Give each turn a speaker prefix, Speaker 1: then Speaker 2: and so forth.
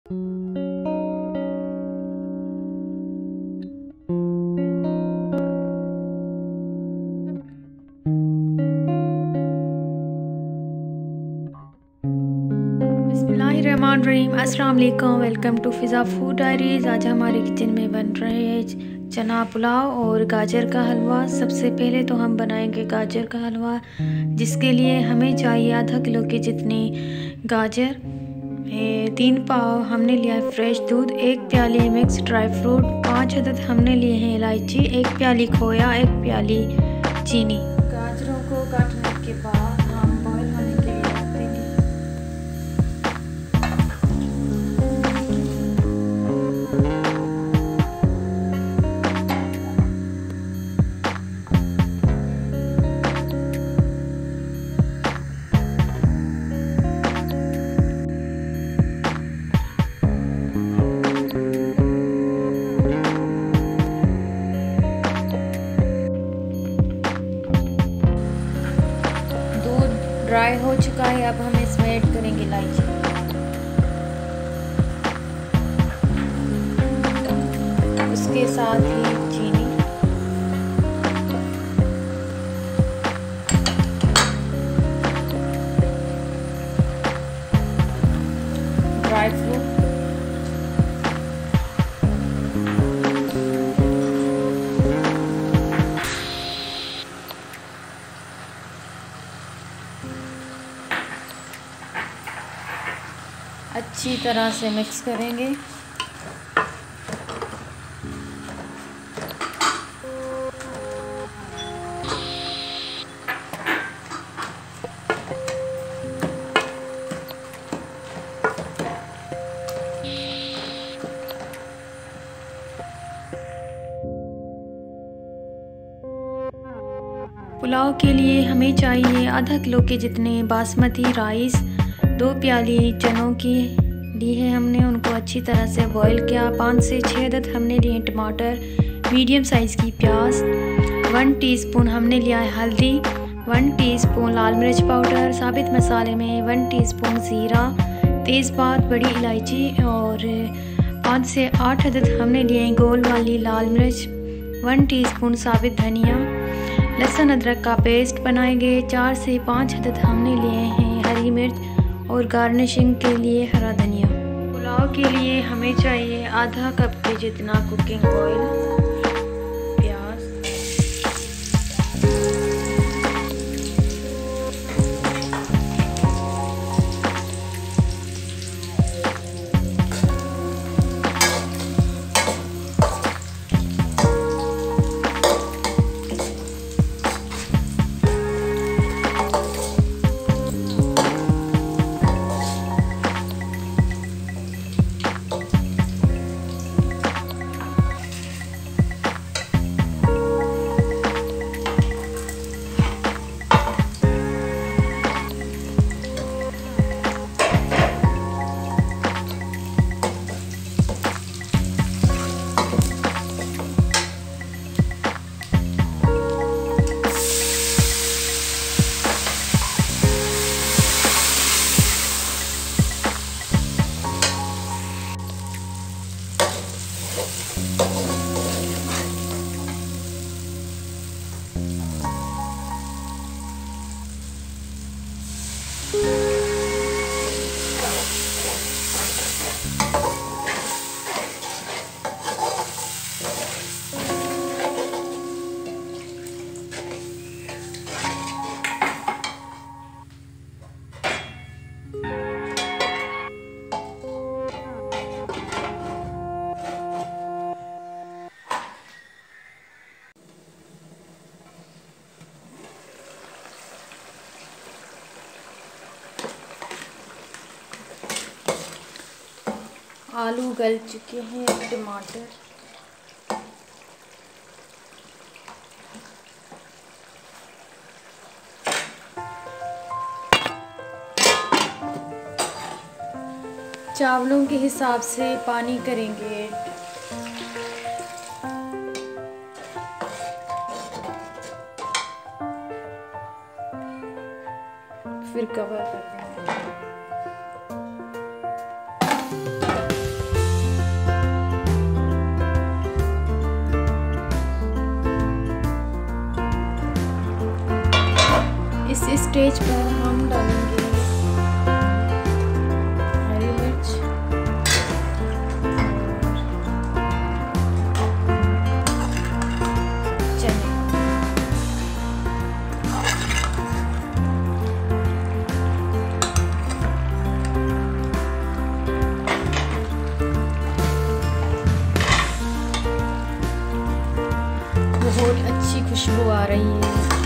Speaker 1: बिस्मिल्लाहिर्रहमानिर्रहीम, अस्सलाम वालेकुम। Welcome to Fiza Food Diaries. आज हमारे किचन में बन रहे हैं चना पुलाव और गाजर का हलवा। सबसे पहले तो हम बनाएंगे गाजर का हलवा, जिसके लिए हमें चाहिए आधा किलो के जितनी गाजर, 3 पाव हमने लिया है फ्रेश दूध, 1 प्याली मिक्स ड्राई फ्रूट, 5 अदद हमने लिए हैं इलायची, 1 प्याली खोया, 1 प्याली चीनी। गाजरों को काटने के बाद हम बॉईल होने के लिए रख देंगे। ड्राई हो चुका है, अब हम इसमें ऐड करेंगे इलायची। उसके साथ ही चीनी, ड्राई फ्रूट, अच्छी तरह से मिक्स करेंगे। पुलाव के लिए हमें चाहिए आधा किलो के जितने बासमती राइस, 2 प्याली चनों की ली है हमने, उनको अच्छी तरह से बॉईल किया। 5 से 6 अदद हमने लिए टमाटर, मीडियम साइज़ की प्याज, 1 टीस्पून हमने लिया है हल्दी, 1 टीस्पून लाल मिर्च पाउडर, साबित मसाले में 1 टीस्पून ज़ीरा, तेज़पात, बड़ी इलायची और 5 से 8 अदद हमने लिए हैं गोल वाली लाल मिर्च, 1 टीस्पून साबित धनिया, लहसुन अदरक का पेस्ट बनाएंगे। 4 से 5 अदद हमने लिए हैं हरी मिर्च और गार्निशिंग के लिए हरा धनिया। पुलाव के लिए हमें चाहिए आधा कप के जितना कुकिंग ऑयल, आलू गल चुके हैं, टमाटर, चावलों के हिसाब से पानी करेंगे, फिर कवर कर देंगे। स्टेज पर हम डालेंगे हरी मिर्च और चने। बहुत अच्छी खुशबू आ रही है।